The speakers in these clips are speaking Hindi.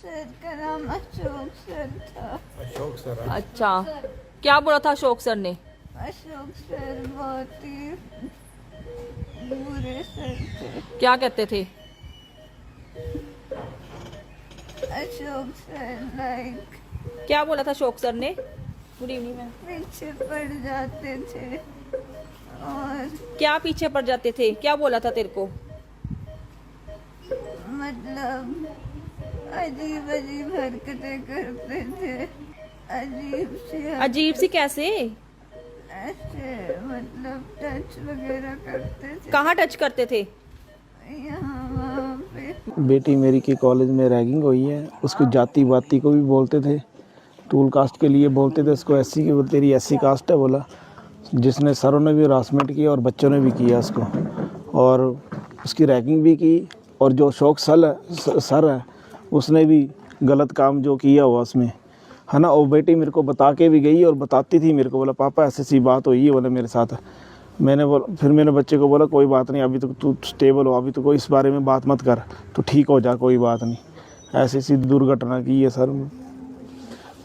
सर का नाम अशोक सर था। अशोक सर। अच्छा, क्या बोला था अशोक सर ने? अशोक सर बहुत ही बुरे सर थे। क्या कहते थे? अशोक सर लाइक क्या बोला था अशोक सर ने? Good evening ma'am. पीछे पड़ जाते थे और क्या पीछे पड़ जाते थे? क्या बोला था तेरे को? मतलब अजीब अजीब हरकतें करते थे। अजीब सी कैसे? ऐसे मतलब टच वगैरह करते थे। कहाँ टच करते थे? यहाँ वहाँ पे। बेटी मेरी की कॉलेज में रैगिंग हुई है, उसको जाति वाती को भी बोलते थे, टूल कास्ट के लिए बोलते थे उसको, एससी की, तेरी एससी कास्ट है बोला, जिसने सरों ने भी हरासमेंट किया और बच्चों ने भी किया उसको, और उसकी रैगिंग भी की। और जो अशोक सर है उसने भी गलत काम जो किया हुआ उसमें, है ना। वो बेटी मेरे को बता के भी गई और बताती थी मेरे को, बोला पापा ऐसी सी बात हुई है बोले मेरे साथ। मैंने बोला, फिर मैंने बच्चे को बोला कोई बात नहीं, अभी तो तू स्टेबल हो, अभी तो कोई इस बारे में बात मत कर, तू ठीक हो जा, कोई बात नहीं। ऐसी सी दुर्घटना की है सर।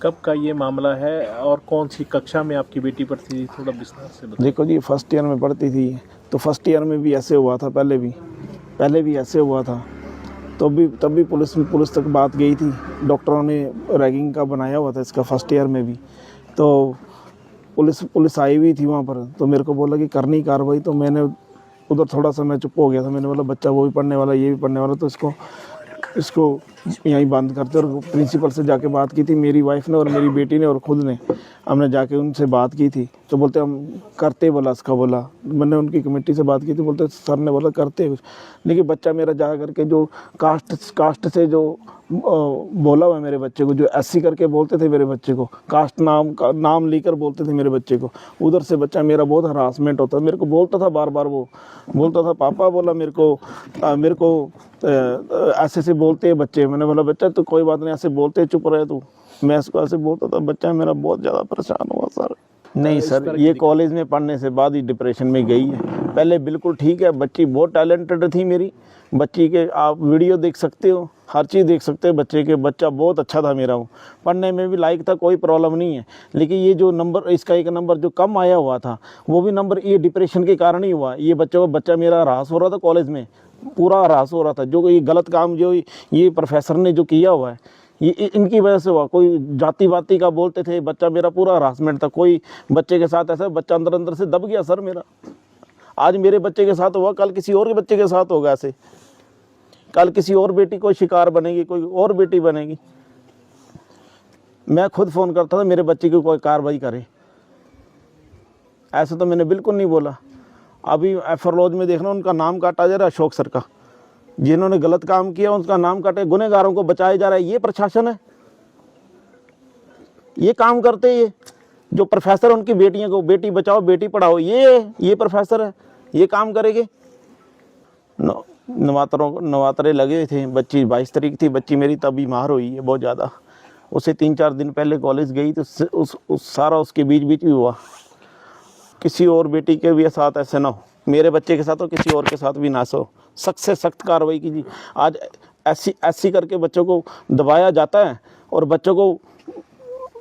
कब का ये मामला है और कौन सी कक्षा में आपकी बेटी पढ़ती थी, थोड़ा विस्तार से बताइए। देखो जी, फर्स्ट ईयर में पढ़ती थी, तो फर्स्ट ईयर में भी ऐसे हुआ था, पहले भी ऐसे हुआ था। तब भी पुलिस तक बात गई थी, डॉक्टरों ने रैगिंग का बनाया हुआ था इसका फर्स्ट ईयर में भी। तो पुलिस आई हुई थी वहाँ पर, तो मेरे को बोला कि करनी कार्रवाई, तो मैंने उधर थोड़ा सा मैं चुप हो गया था। मैंने बोला बच्चा वो भी पढ़ने वाला, ये भी पढ़ने वाला, तो इसको यहीं बंद करते। और प्रिंसिपल से जाके बात की थी मेरी वाइफ ने और मेरी बेटी ने और ख़ुद ने, हमने जाके उनसे बात की थी, तो बोलते हम करते, बोला इसका, बोला मैंने उनकी कमेटी से बात की थी, बोलते सर ने बोला करते। लेकिन बच्चा मेरा जा करके जो कास्ट से जो बोला हुआ मेरे बच्चे को, जो एससी करके बोलते थे मेरे बच्चे को, कास्ट नाम लेकर बोलते थे मेरे बच्चे को, उधर से बच्चा मेरा बहुत हरासमेंट होता। मेरे को बोलता था बार बार, वो बोलता था पापा, बोला मेरे को ऐसे से बोलते हैं बच्चे। मैंने बोला बच्चा तो कोई बात नहीं, ऐसे बोलते, चुप रहे तू। मैं इसको ऐसे बोलता था, बच्चा मेरा बहुत ज़्यादा परेशान हुआ सर। नहीं सर, ये कॉलेज में पढ़ने से बाद ही डिप्रेशन में गई है। पहले बिल्कुल ठीक है, बच्ची बहुत टैलेंटेड थी मेरी बच्ची के, आप वीडियो देख सकते हो, हर चीज़ देख सकते हो बच्चे के। बच्चा बहुत अच्छा था मेरा, वो पढ़ने में भी लायक था, कोई प्रॉब्लम नहीं है। लेकिन ये जो नंबर, इसका एक नंबर जो कम आया हुआ था, वो भी नंबर ये डिप्रेशन के कारण ही हुआ। ये बच्चा मेरा हरास हो रहा था कॉलेज में, पूरा हरास हो रहा था। जो ये गलत काम जो ये प्रोफेसर ने जो किया हुआ है, ये इनकी वजह से हुआ। कोई जाति वाती का बोलते थे, बच्चा मेरा पूरा हरासमेंट था। कोई बच्चे के साथ ऐसा, बच्चा अंदर से दब गया सर मेरा। आज मेरे बच्चे के साथ हुआ, कल किसी और के बच्चे के साथ होगा ऐसे, कल किसी और बेटी को शिकार बनेगी, कोई और बेटी बनेगी। मैं खुद फ़ोन करता था मेरे बच्चे की कोई कार्रवाई करे, ऐसा तो मैंने बिल्कुल नहीं बोला। अभी एफआर लॉज में देखना, उनका नाम काटा जा रहा है अशोक सर का, जिन्होंने गलत काम किया उनका नाम काटे, गुनहगारों को बचाया जा रहा है। ये प्रशासन है, ये काम करते ये जो प्रोफेसर उनकी बेटियों को बेटी बचाओ बेटी पढ़ाओ, ये प्रोफेसर है, ये काम करेंगे। नवातरे लगे थे, बच्ची 22 तारीख थी बच्ची मेरी, तब बीमार हुई है बहुत ज़्यादा। उसे 3-4 दिन पहले कॉलेज गई तो उस सारा उसके बीच भी हुआ। किसी और बेटी के भी साथ ऐसे ना हो, मेरे बच्चे के साथ और किसी और के साथ भी ना हो। सख्त से सख्त कार्रवाई कीजिए। आज ऐसी करके बच्चों को दबाया जाता है और बच्चों को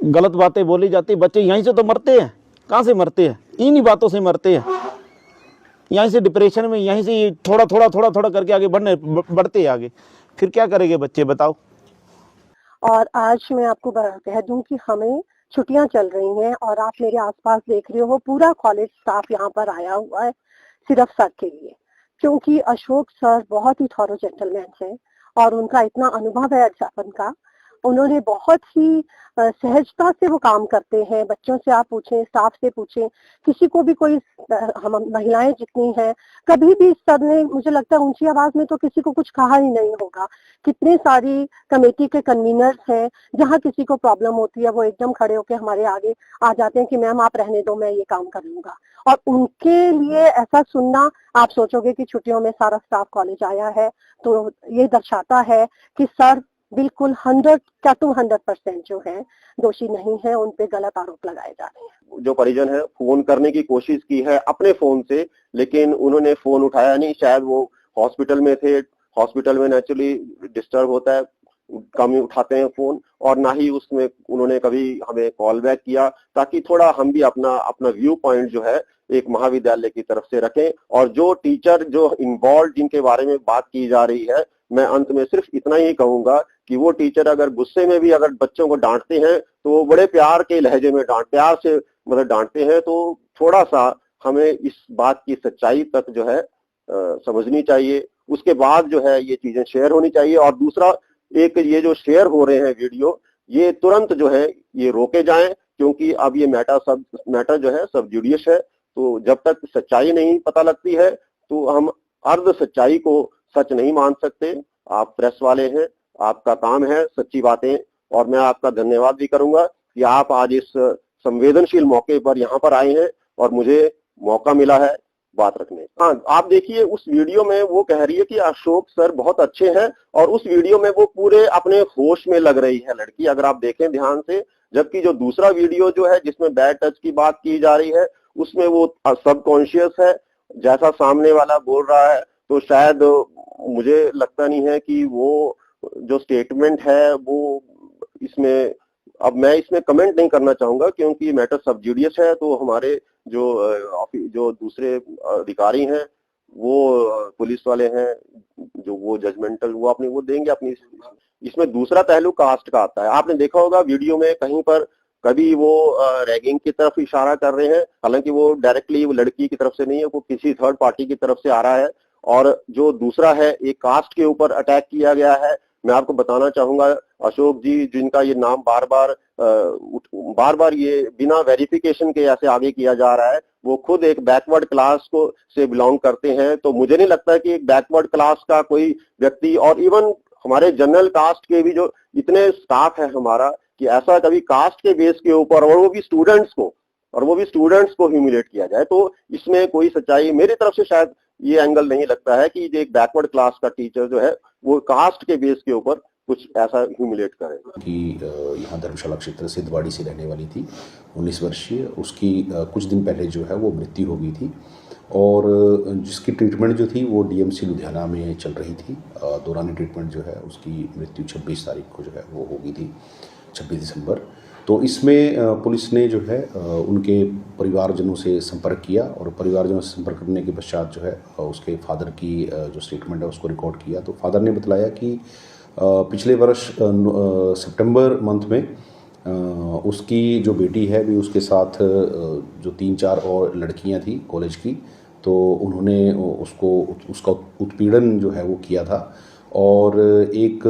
गलत बातें बोली जाती है। बच्चे यहीं से तो मरते हैं, कहाँ से मरते हैं? इन्हीं बातों से मरते हैं। यहीं से डिप्रेशन में, यहीं से थोड़ा करके आगे बढ़ते हैं आगे। फिर क्या करेंगे बच्चे, बताओ। और आज मैं आपको कह दूं कि हमें छुट्टियां चल रही हैं और आप मेरे आसपास देख रहे हो, पूरा कॉलेज स्टाफ यहाँ पर आया हुआ है सिर्फ सर के लिए, क्योंकि अशोक सर बहुत ही थॉरो जेंटलमैन है और उनका इतना अनुभव है अध्यापन का। उन्होंने बहुत ही सहजता से वो काम करते हैं। बच्चों से आप पूछें, स्टाफ से पूछें, किसी को भी कोई, हम महिलाएं जितनी हैं, कभी भी सर ने, मुझे लगता है ऊंची आवाज में तो किसी को कुछ कहा ही नहीं होगा। कितने सारी कमेटी के कन्वीनर्स हैं, जहां किसी को प्रॉब्लम होती है वो एकदम खड़े होकर हमारे आगे आ जाते हैं कि मैम आप रहने दो, मैं ये काम कर लूंगा। और उनके लिए ऐसा सुनना, आप सोचोगे कि छुट्टियों में सारा स्टाफ कॉलेज आया है, तो ये दर्शाता है कि सर बिल्कुल 100% जो है दोषी नहीं है, उन पे गलत आरोप लगाए जा रहे हैं। जो परिजन है फोन करने की कोशिश की है अपने फोन से, लेकिन उन्होंने फोन उठाया नहीं। शायद वो हॉस्पिटल में थे, हॉस्पिटल में नेचुरली डिस्टर्ब होता है, कम ही उठाते हैं फोन, और ना ही उसमें उन्होंने कभी हमें कॉल बैक किया, ताकि थोड़ा हम भी अपना व्यू पॉइंट जो है एक महाविद्यालय की तरफ से रखें। और जो टीचर जो इन्वॉल्व जिनके बारे में बात की जा रही है, मैं अंत में सिर्फ इतना ही कहूंगा कि वो टीचर अगर गुस्से में भी अगर बच्चों को डांटते हैं तो वो बड़े प्यार के लहजे में प्यार से मतलब डांटते हैं। तो थोड़ा सा हमें इस बात की सच्चाई तक जो है समझनी चाहिए, उसके बाद जो है ये चीजें शेयर होनी चाहिए। और दूसरा, एक ये जो शेयर हो रहे हैं वीडियो, ये तुरंत जो है ये रोके जाएं, क्योंकि अब ये मैटर जो है सब जुडियस है। तो जब तक सच्चाई नहीं पता लगती है तो हम अर्ध सच्चाई को सच नहीं मान सकते। आप प्रेस वाले हैं, आपका काम है सच्ची बातें, और मैं आपका धन्यवाद भी करूंगा कि आप आज इस संवेदनशील मौके पर यहाँ पर आए हैं और मुझे मौका मिला है बात रखने। हाँ, आप देखिए उस वीडियो में वो कह रही है कि अशोक सर बहुत अच्छे हैं, और उस वीडियो में वो पूरे अपने होश में लग रही है लड़की, अगर आप देखें ध्यान से। जबकि जो दूसरा वीडियो जो है जिसमें बैड टच की बात की जा रही है, उसमें वो सबकॉन्शियस है जैसा सामने वाला बोल रहा है। तो शायद मुझे लगता नहीं है कि वो जो स्टेटमेंट है वो इसमें, अब मैं इसमें कमेंट नहीं करना चाहूंगा क्योंकि मैटर सब जुडियस है। तो हमारे जो दूसरे अधिकारी हैं, वो पुलिस वाले हैं, जो वो जजमेंटल वो देंगे अपनी। इसमें दूसरा पहलू कास्ट का आता है। आपने देखा होगा वीडियो में कहीं पर कभी वो रैगिंग की तरफ इशारा कर रहे हैं, हालांकि वो डायरेक्टली वो लड़की की तरफ से नहीं है, वो किसी थर्ड पार्टी की तरफ से आ रहा है। और जो दूसरा है, एक कास्ट के ऊपर अटैक किया गया है। मैं आपको बताना चाहूंगा, अशोक जी जिनका ये नाम बार बार ये बिना वेरिफिकेशन के ऐसे आगे किया जा रहा है, वो खुद एक बैकवर्ड क्लास को से बिलोंग करते हैं। तो मुझे नहीं लगता कि एक बैकवर्ड क्लास का कोई व्यक्ति, और इवन हमारे जनरल कास्ट के भी जो इतने स्टाफ है हमारा, कि ऐसा कभी कास्ट के बेस के ऊपर, और वो भी स्टूडेंट्स को ह्यूमिलेट किया जाए। तो इसमें कोई सच्चाई मेरी तरफ से शायद ये एंगल नहीं लगता है कि एक बैकवर्ड क्लास का टीचर जो है वो कास्ट के बेस के ऊपर कुछ ऐसा ह्यूमिलेट करे। कि यहाँ धर्मशाला क्षेत्र सिद्धवाड़ी से रहने वाली थी, 19 वर्षीय। उसकी कुछ दिन पहले जो है वो मृत्यु हो गई थी, और जिसकी ट्रीटमेंट जो थी वो डीएमसी लुधियाना में चल रही थी। दौरान ट्रीटमेंट जो है उसकी मृत्यु 26 तारीख को जो है वो हो गई थी, 26 दिसंबर। तो इसमें पुलिस ने जो है उनके परिवारजनों से संपर्क किया, और परिवारजनों से संपर्क करने के पश्चात जो है उसके फादर की जो स्टेटमेंट है उसको रिकॉर्ड किया। तो फादर ने बताया कि पिछले वर्ष सितंबर मंथ में उसकी जो बेटी है भी उसके साथ जो 3-4 और लड़कियां थी कॉलेज की, तो उन्होंने उसका उत्पीड़न जो है वो किया था। और एक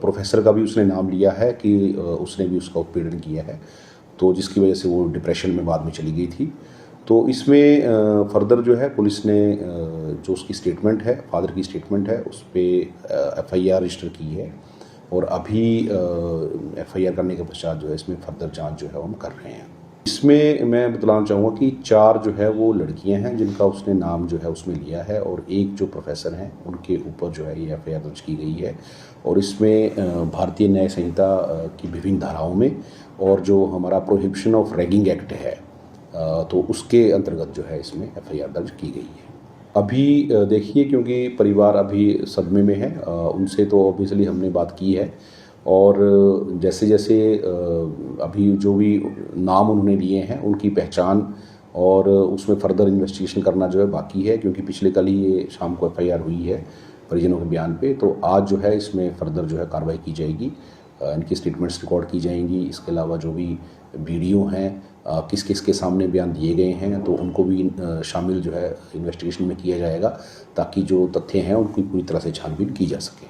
प्रोफेसर का भी उसने नाम लिया है कि उसने भी उसका उत्पीड़न किया है, तो जिसकी वजह से वो डिप्रेशन में बाद में चली गई थी। तो इसमें फर्दर जो है पुलिस ने जो उसकी स्टेटमेंट है, फादर की स्टेटमेंट है, उस पर FIR रजिस्टर की है, और अभी FIR करने के पश्चात जो है इसमें फर्दर जांच जो है हम कर रहे हैं। इसमें मैं बतलाना चाहूँगा कि 4 जो है वो लड़कियां हैं जिनका उसने नाम जो है उसमें लिया है, और एक जो प्रोफेसर हैं उनके ऊपर जो है ये FIR दर्ज की गई है। और इसमें भारतीय न्याय संहिता की विभिन्न धाराओं में, और जो हमारा प्रोहिबिशन ऑफ रैगिंग एक्ट है तो उसके अंतर्गत जो है इसमें FIR दर्ज की गई है। अभी देखिए, क्योंकि परिवार अभी सदमे में है, उनसे तो ऑब्वियसली हमने बात की है, और जैसे जैसे अभी जो भी नाम उन्होंने लिए हैं उनकी पहचान और उसमें फर्दर इन्वेस्टिगेशन करना जो है बाकी है, क्योंकि पिछले कल ही ये शाम को FIR हुई है परिजनों के बयान पे। तो आज जो है इसमें फर्दर जो है कार्रवाई की जाएगी, इनकी स्टेटमेंट्स रिकॉर्ड की जाएंगी। इसके अलावा जो भी वीडियो हैं किस किस के सामने बयान दिए गए हैं तो उनको भी शामिल जो है इन्वेस्टिगेशन में किया जाएगा, ताकि जो तथ्य हैं उनकी पूरी तरह से छानबीन की जा सके।